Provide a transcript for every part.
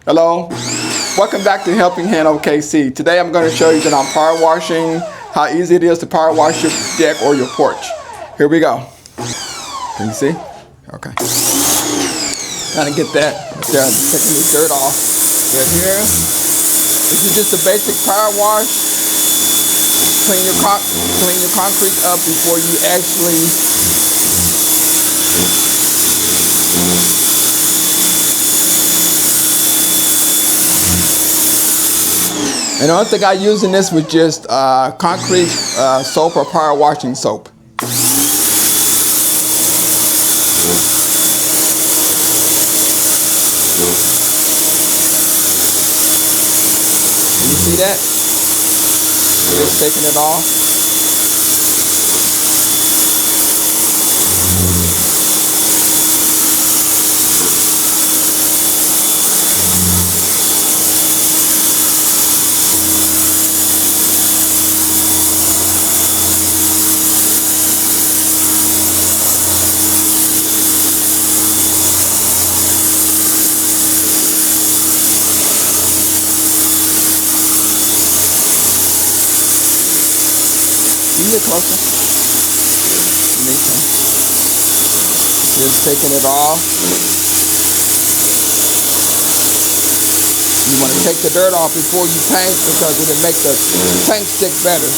Hello, welcome back to Helping Hand OKC. Today I'm going to show you that I'm power washing, how easy it is to power wash your deck or your porch. Here we go. Can you see? Okay. Trying to get that. Taking the dirt off. Right here. This is just a basic power wash. Clean your concrete up before you actually and the only thing I use in this was just concrete soap or power washing soap. Can you see that? Just taking it off. You get closer. Just taking it off. You want to take the dirt off before you paint because it'll make the paint stick better.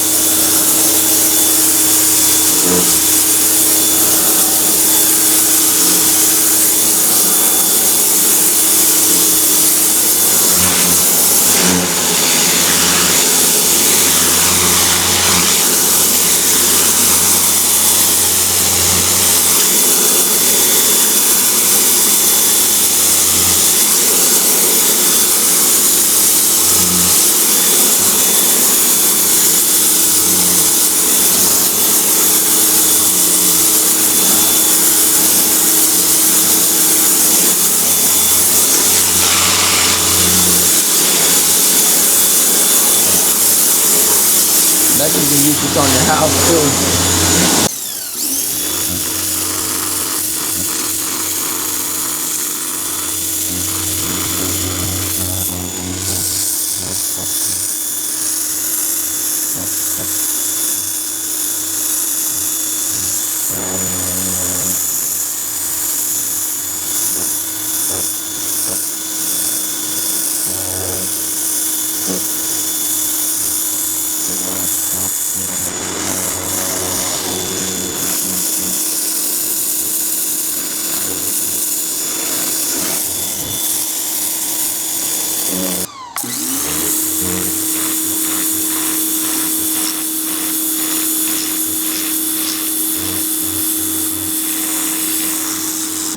That you can use this on your house too.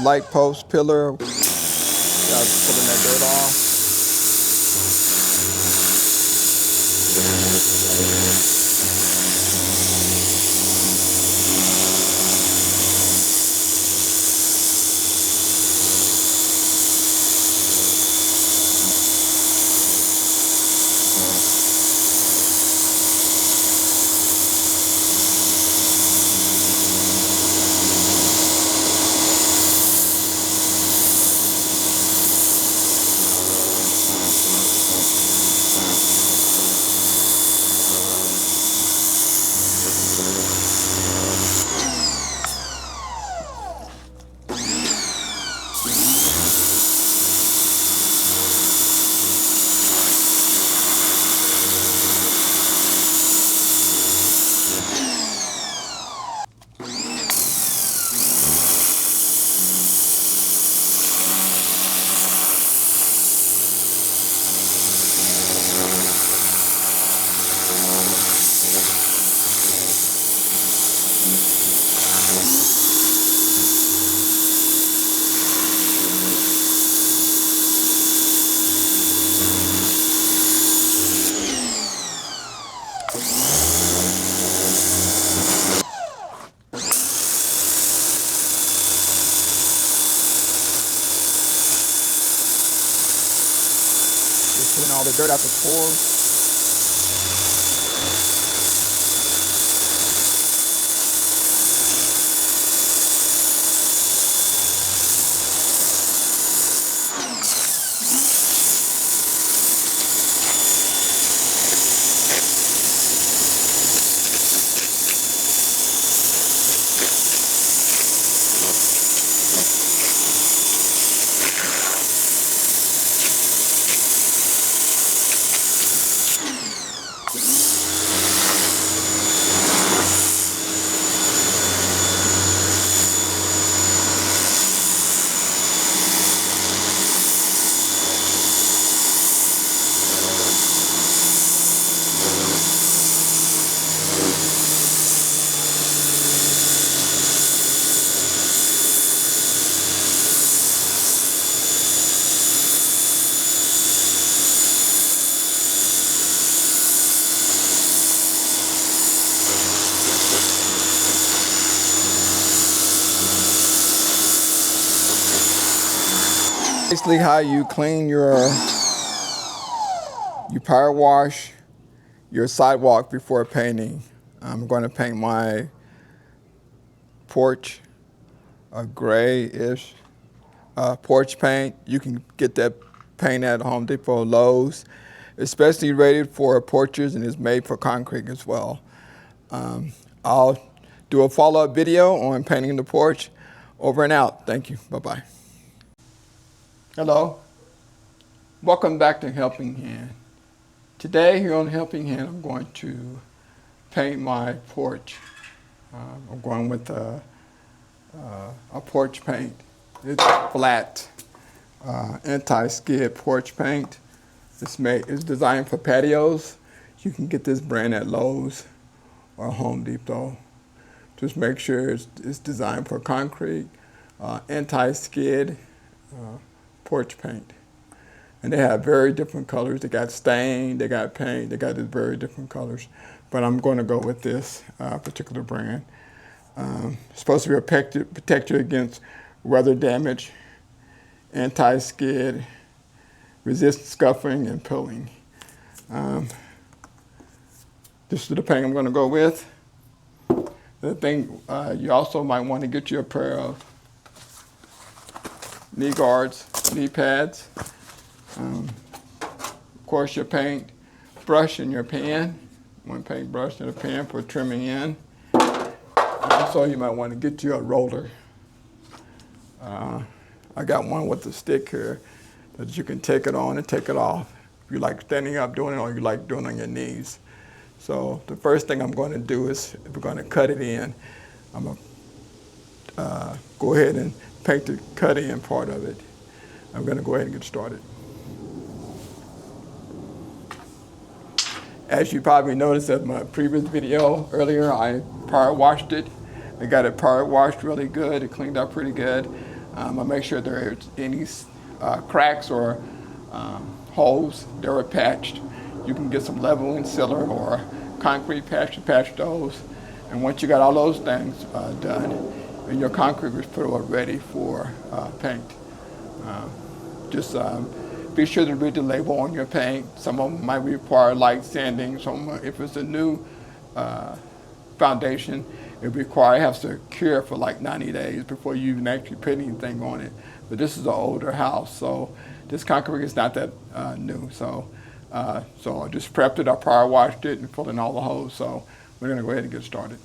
Light post pillar. Just pulling that dirt off. Just pulling all the dirt out the pores. Basically how you clean you power wash your sidewalk before painting. I'm going to paint my porch a grayish porch paint. You can get that paint at Home Depot, Lowe's, especially rated for porches, and it's made for concrete as well. I'll do a follow-up video on painting the porch. Over and out. Thank you. Bye-bye. Hello. Welcome back to Helping Hand. Today here on Helping Hand, I'm going to paint my porch. I'm going with a porch paint. It's flat, anti-skid porch paint. It's designed for patios. You can get this brand at Lowe's or Home Depot. Just make sure it's designed for concrete, anti-skid porch paint. And they have very different colors. They got stain, they got paint, they got these very different colors. But I'm going to go with this particular brand. It's supposed to be a protector against weather damage, anti-skid, resist scuffing and peeling. This is the paint I'm going to go with. The thing, you also might want to get you a pair of knee guards, knee pads. Of course, your paint brush in your pan. One paint brush in a pan for trimming in. Also, you might want to get you a roller. I got one with a stick here that you can take it on and take it off. If you like standing up doing it, or you like doing it on your knees. So the first thing I'm going to do is, if we're going to cut it in, I'm going to go ahead and paint the cut in part of it. I'm going to go ahead and get started. As you probably noticed in my previous video earlier, I power washed it. I got it power washed really good. It cleaned up pretty good. I make sure there are any cracks or holes, they were patched. You can get some leveling sealer or concrete patch to patch those. And once you got all those things done, and your concrete was pretty well ready for paint. Just be sure to read the label on your paint. Some of them might require light sanding. Some, if it's a new foundation, it has to cure for like 90 days before you even actually put anything on it. But this is an older house, so this concrete is not that new. So I just prepped it, I power washed it, and filled in all the holes. So we're gonna go ahead and get started.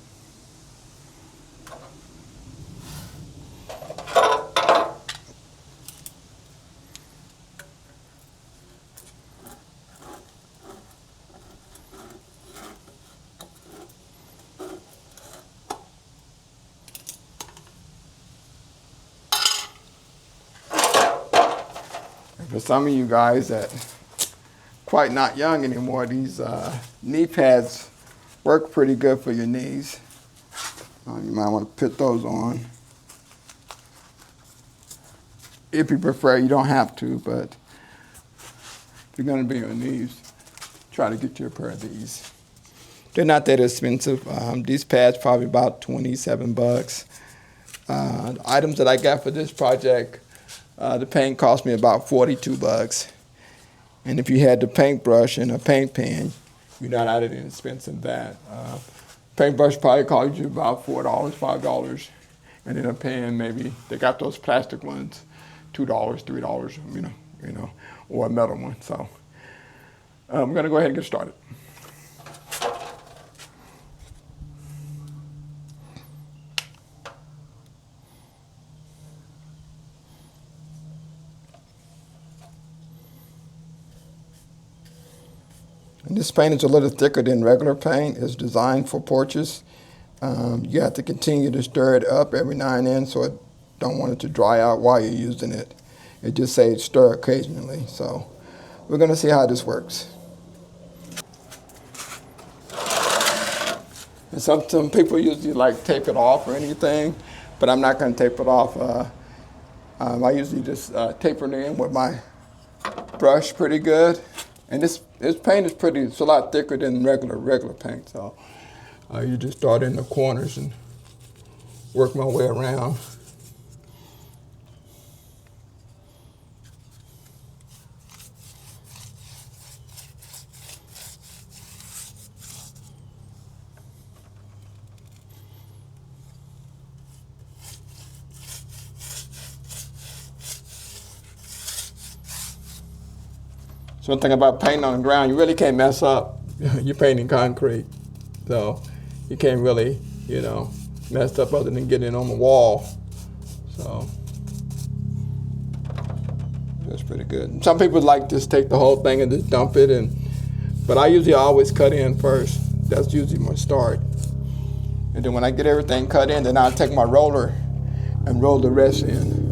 For some of you guys that quite not young anymore, these knee pads work pretty good for your knees. You might want to put those on. If you prefer, you don't have to, but if you're going to be on your knees, try to get you a pair of these. They're not that expensive. These pads probably about 27 bucks. The items that I got for this project, the paint cost me about 42 bucks. And if you had the paintbrush and a paint pan, you're not out of the expensive that. Paintbrush probably cost you about $4, $5. And then a pan, maybe, they got those plastic ones, $2, $3, you know, or a metal one. So I'm gonna go ahead and get started. And this paint is a little thicker than regular paint. It's designed for porches. You have to continue to stir it up every now and then, so it don't want it to dry out while you're using it. It just says stir occasionally. So we're gonna see how this works. And some people usually like tape it off or anything, but I'm not gonna tape it off. I usually just taper it in with my brush pretty good. And this paint is it's a lot thicker than regular paint. So you just start in the corners and work my way around. So one thing about painting on the ground, you really can't mess up. You're painting concrete, so you can't really, you know, mess up other than getting it on the wall. So that's pretty good. Some people like just take the whole thing and just dump it, but I usually always cut in first. That's usually my start. And then when I get everything cut in, then I'll take my roller and roll the rest in.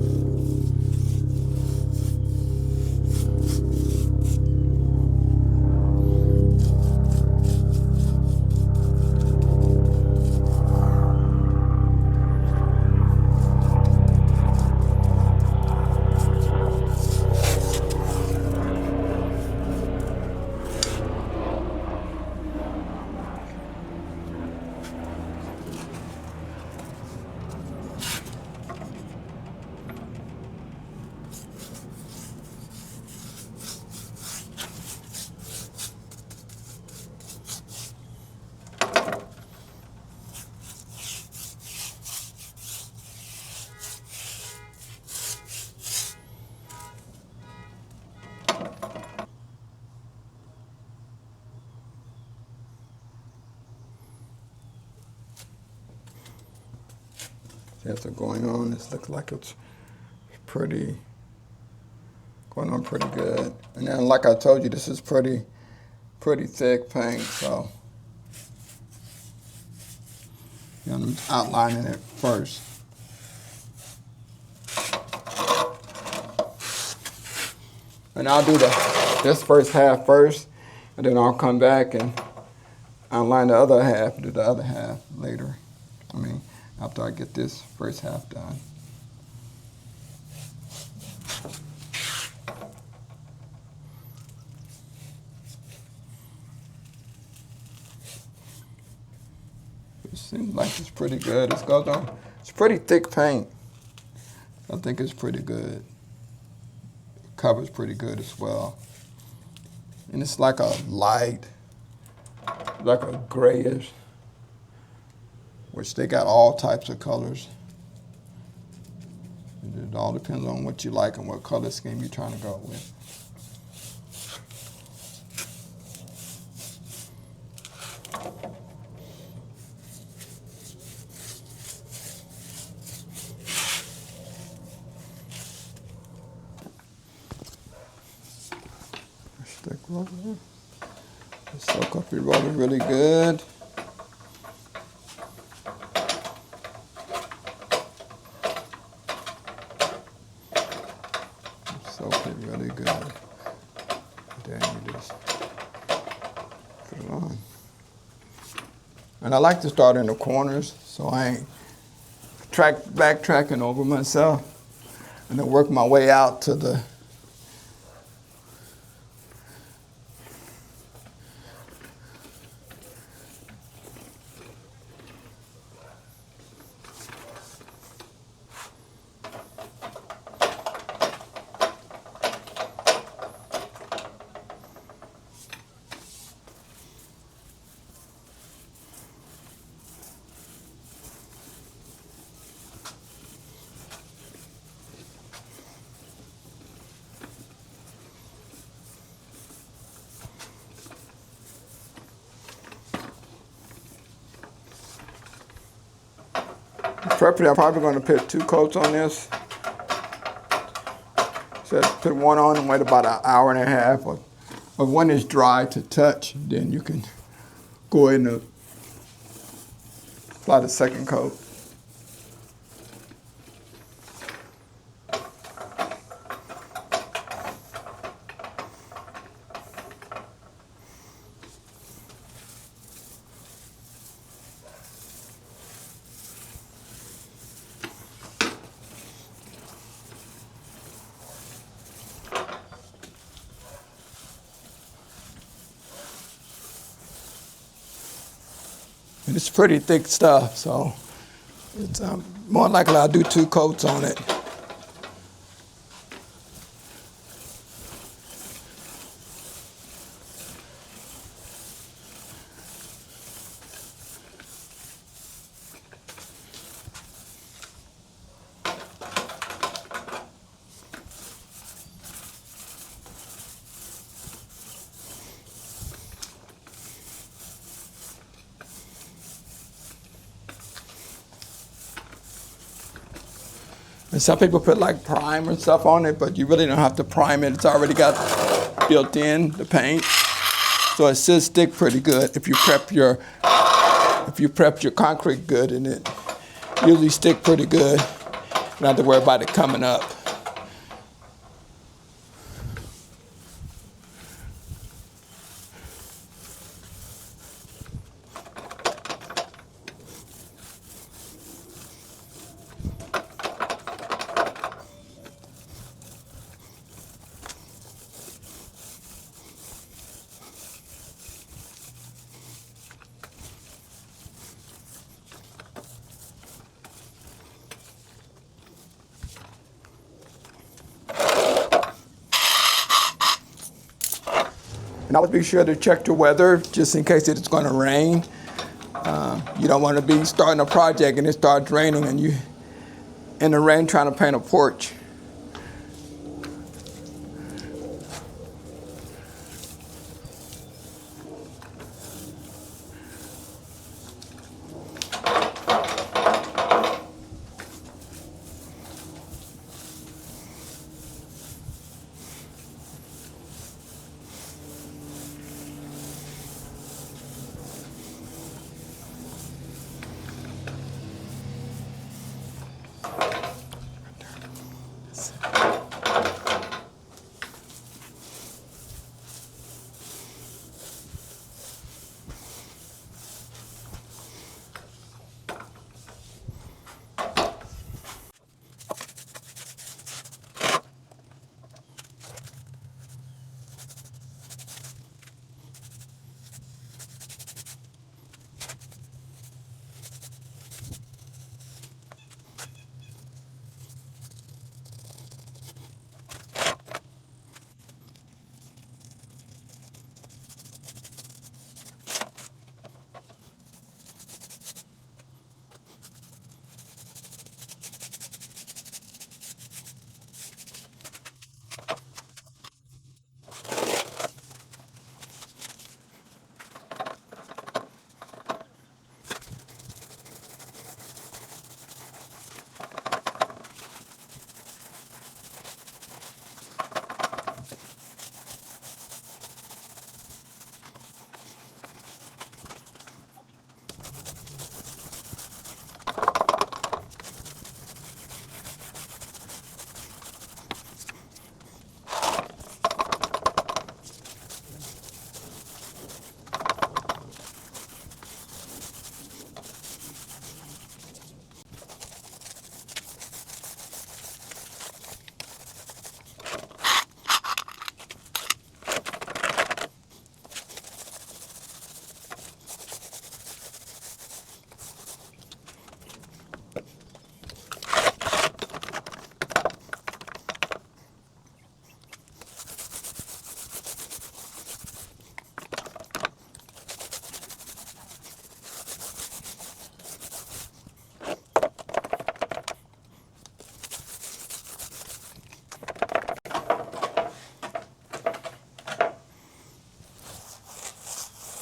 That's what's going on. This looks like it's pretty, going on pretty good. And then like I told you, this is pretty thick paint, so you know, I'm outlining it first. And I'll do this first half first, and then I'll come back and outline the other half, do the other half later. I mean, after I get this first half done. It seems like it's pretty good. It's pretty thick paint. I think it's pretty good. It covers pretty good as well. And it's like a light, like a grayish, which they got all types of colors. It all depends on what you like and what color scheme you're trying to go with. Stick roller. Soak up your roller really good. Soak it really good. Then you just put it on. And I like to start in the corners so I ain't backtracking over myself, and then work my way out to the preferably, I'm probably going to put 2 coats on this. So put one on and wait about an hour and a half. Or when it's dry to touch, then you can go ahead and apply the second coat. And it's pretty thick stuff, so it's more likely I'll do 2 coats on it. And some people put like prime and stuff on it, but you really don't have to prime it. It's already got built in the paint, so it should stick pretty good if you prep your concrete good, and it usually stick pretty good. You don't have to worry about it coming up. And always be sure to check your weather just in case it's going to rain. You don't want to be starting a project and it starts raining and you in the rain trying to paint a porch.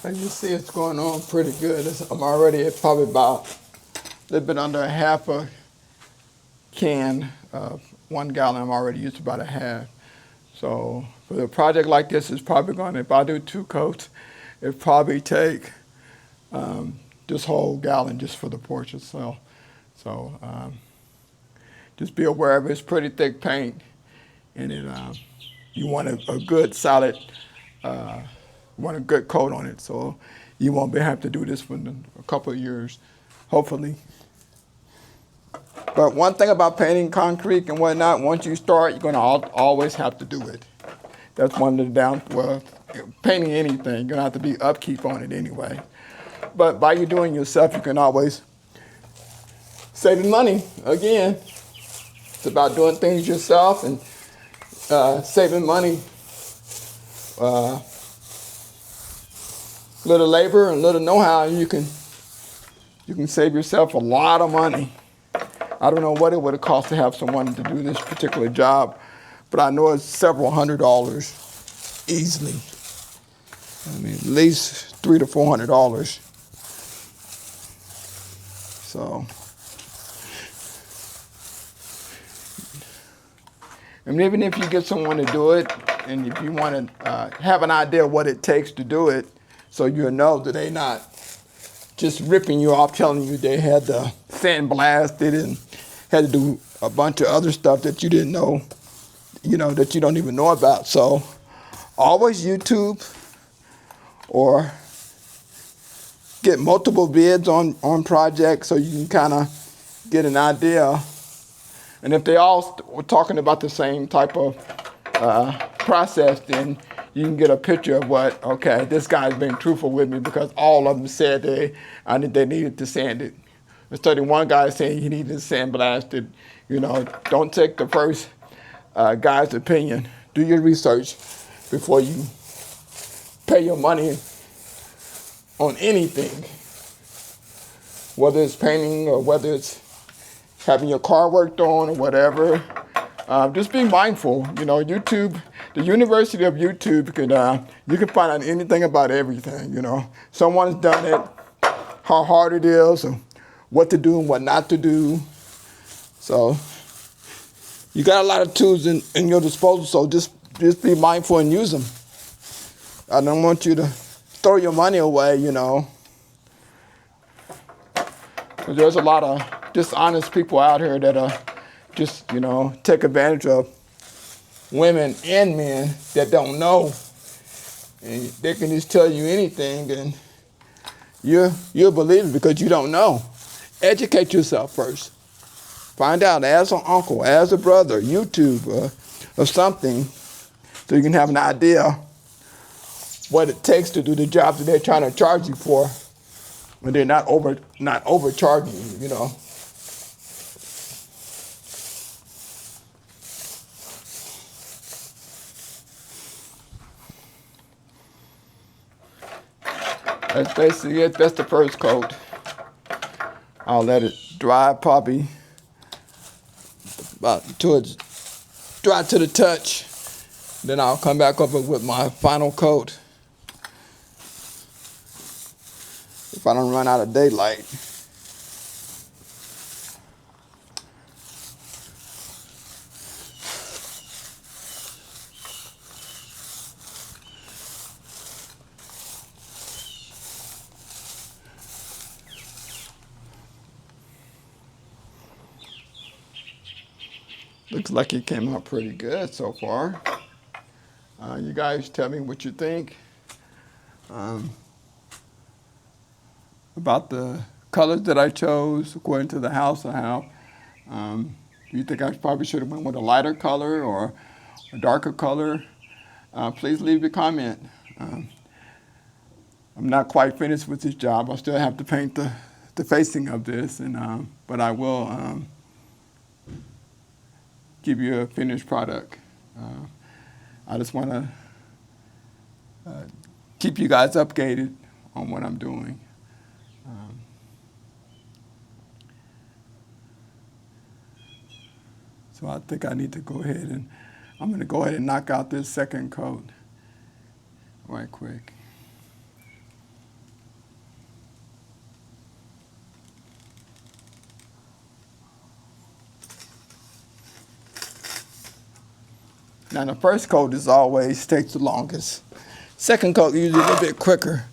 As you see, it's going on pretty good. I'm already at probably about a little bit under a half a can. 1 gallon, I'm already used to about a half. So for a project like this, it's probably going to, if I do 2 coats, it probably take this whole gallon just for the porch itself. So just be aware of it. It's pretty thick paint, and you want a good solid, want a good coat on it. So you won't have to do this for a couple of years, hopefully. But one thing about painting concrete and whatnot, once you start, you're going to always have to do it. That's one of the well, painting anything, you're going to have to be upkeep on it anyway. But by you doing it yourself, you can always save money. Again, it's about doing things yourself and saving money. Little labor and little know-how, you can save yourself a lot of money. I don't know what it would have cost to have someone to do this particular job, but I know it's several $100s easily. I mean, at least $300 to $400. So And even if you get someone to do it, and if you want to have an idea of what it takes to do it, so you'll know that they're not just ripping you off, telling you they had to sandblasted and had to do a bunch of other stuff that you didn't know, that you don't even know about. So always YouTube or get multiple bids on projects so you can kind of get an idea. And if they all were talking about the same type of process, then you can get a picture of what, okay, this guy's being truthful with me because all of them said they needed to sand it. Instead of one guy saying he needed to sandblast it, don't take the first guy's opinion. Do your research before you pay your money on anything, whether it's painting or whether it's having your car worked on or whatever. Just be mindful. YouTube, the University of YouTube, you can find out anything about everything. Someone's done it, how hard it is, or what to do and what not to do. So you got a lot of tools in your disposal, so just be mindful and use them. I don't want you to throw your money away, because there's a lot of dishonest people out here that just, take advantage of women and men that don't know. And they can just tell you anything, and you'll believe it because you don't know. Educate yourself first. Find out, as an uncle, as a brother, YouTube, or something, so you can have an idea what it takes to do the job that they're trying to charge you for, when they're not overcharging you, That's basically it. That's the first coat. I'll let it dry probably about dry to the touch. Then I'll come back over with my final coat if I don't run out of daylight. Looks like it came out pretty good so far. You guys tell me what you think about the colors that I chose according to the house I have. Do you think I probably should have went with a lighter color or a darker color? Please leave your comment. I'm not quite finished with this job. I still have to paint the facing of this, but I will give you a finished product. I just want to keep you guys updated on what I'm doing. So I think I need to go ahead and I'm going to go ahead and knock out this second coat right quick. Now the first coat is always takes the longest. Second coat usually a little bit quicker.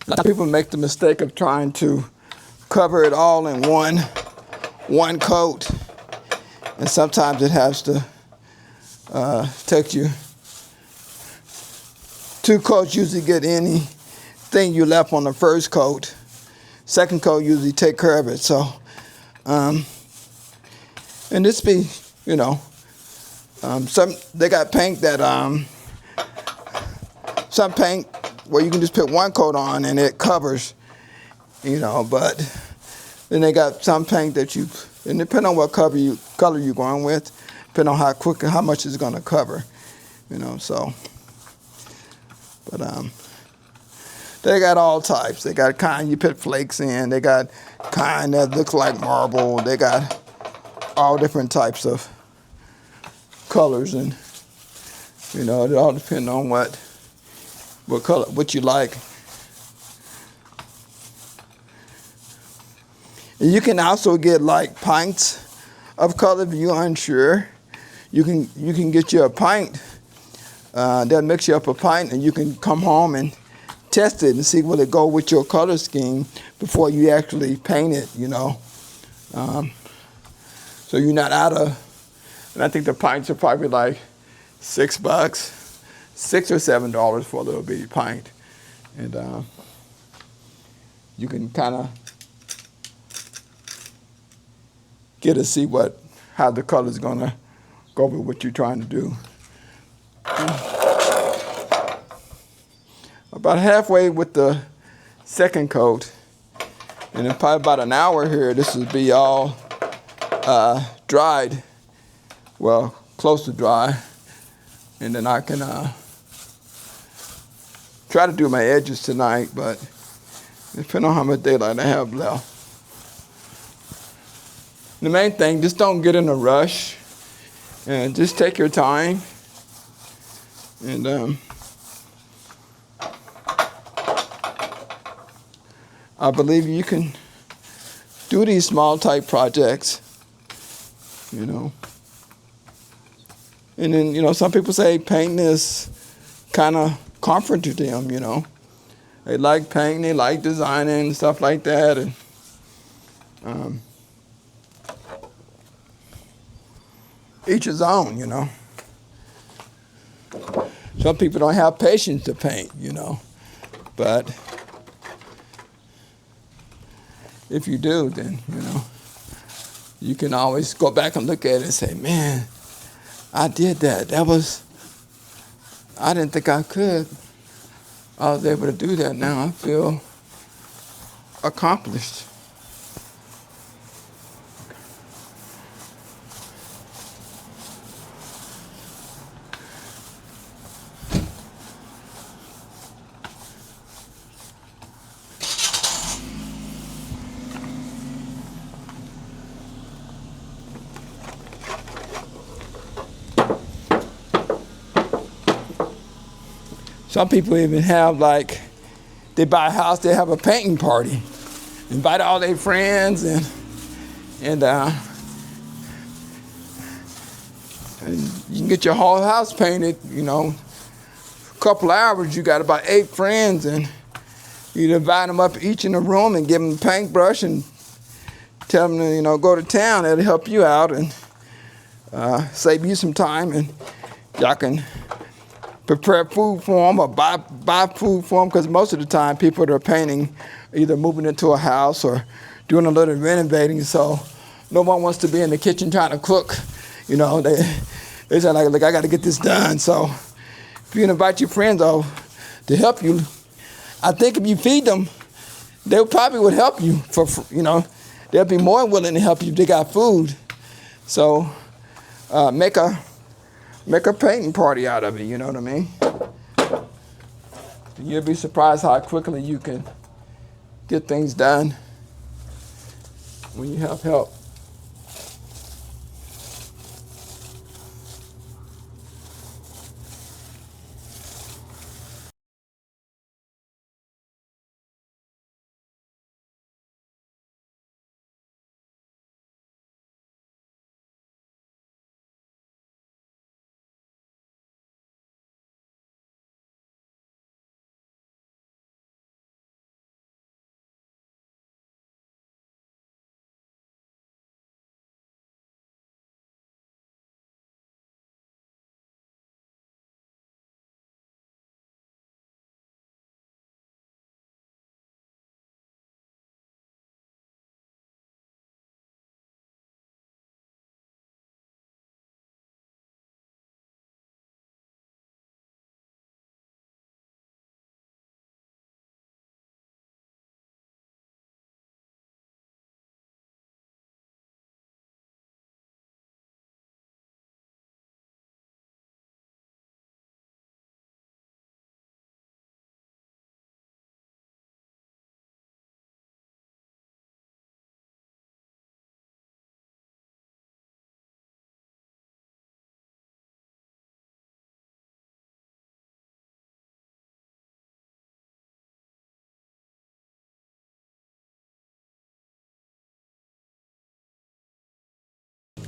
A lot of people make the mistake of trying to cover it all in one coat, and sometimes it has to take you 2 coats. Usually get anything thing you left on the first coat. Second coat usually take care of it. So, and this be, you know, they got paint that some paint where you can just put one coat on and it covers, you know. But then they got some paint that you, and depending on what color you're going with, depending on how much it's gonna cover, you know. So, but they got all types. They got kind you put flakes in. They got kind that looks like marble. They got all different types of colors, and you know, it all depends on what color, what you like. And you can also get like pints of color if you're unsure. You can get you a pint. They'll mix you up a pint, and you can come home and test it and see will it go with your color scheme before you actually paint it, you know. So you're not out of, and I think the pints are probably like $6, $6 or $7 for a little bitty pint. And you can kind of get to see how the color's gonna go with what you're trying to do. About halfway with the second coat, and in probably about an hour here, this will be all dried, well, close to dry, and then I can try to do my edges tonight, but depending on how much daylight I have left. The main thing, just don't get in a rush, and just take your time, and I believe you can do these small type projects, you know. And then, you know, some people say painting is kind of comfort to them, you know. They like painting, they like designing, stuff like that. And each his own, you know. Some people don't have patience to paint, you know. But if you do, then, you know, you can always go back and look at it and say, man, I did that. I didn't think I could. I was able to do that. Now I feel accomplished. Some people even have, like, they buy a house, they have a painting party. Invite all their friends, and you can get your whole house painted, you know. A couple hours, you got about 8 friends, and you divide them up each in a room and give them a paintbrush and tell them to, you know, go to town. It'll help you out and save you some time, and y'all can prepare food for them or buy food for them, because most of the time people that are painting are either moving into a house or doing a little renovating, so no one wants to be in the kitchen trying to cook. You know, they say, like, look, I got to get this done. So if you invite your friends over to help you, I think if you feed them, they probably would help you for, you know, they'll be more willing to help you if they got food. So make a painting party out of it, you know what I mean? You'll be surprised how quickly you can get things done when you have help.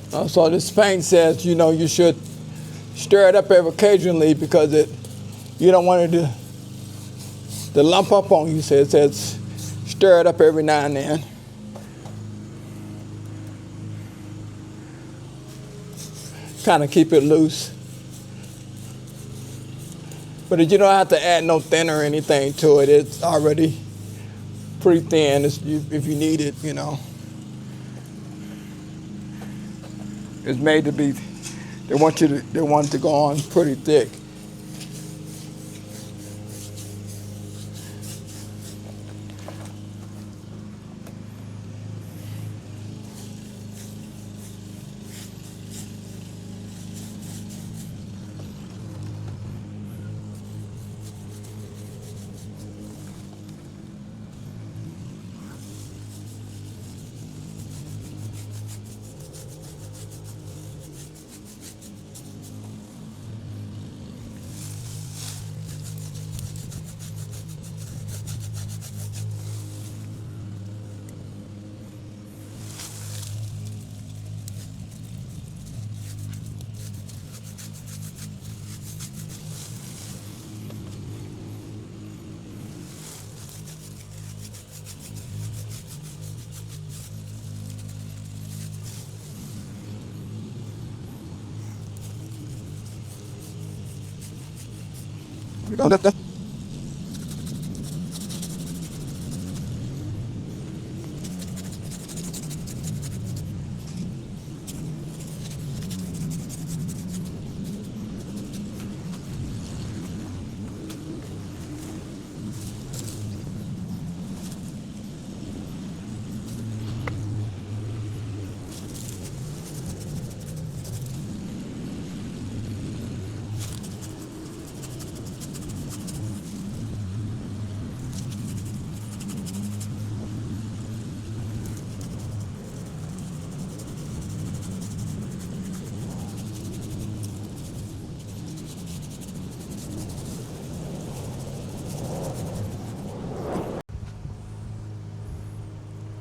So this paint says, you know, you should stir it up every occasionally because you don't want it to lump up on you. So it says stir it up every now and then. Kind of keep it loose. But you don't have to add no thinner or anything to it. It's already pretty thin if you need it, you know. It's made to be, they want it to go on pretty thick.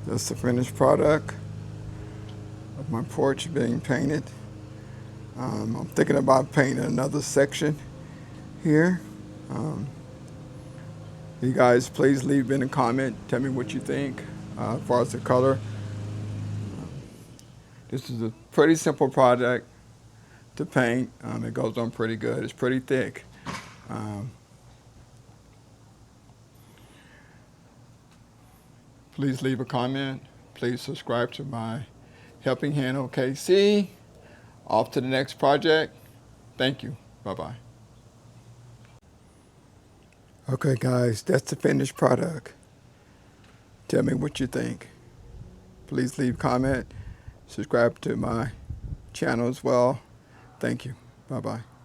That's the finished product of my porch being painted. I'm thinking about painting another section here. You guys, please leave in a comment. Tell me what you think as far as the color. This is a pretty simple project to paint. It goes on pretty good. It's pretty thick. Please leave a comment. Please subscribe to my Helping Hand OKC. Off to the next project. Thank you. Bye-bye. Okay, guys, that's the finished product. Tell me what you think. Please leave a comment. Subscribe to my channel as well. Thank you. Bye-bye.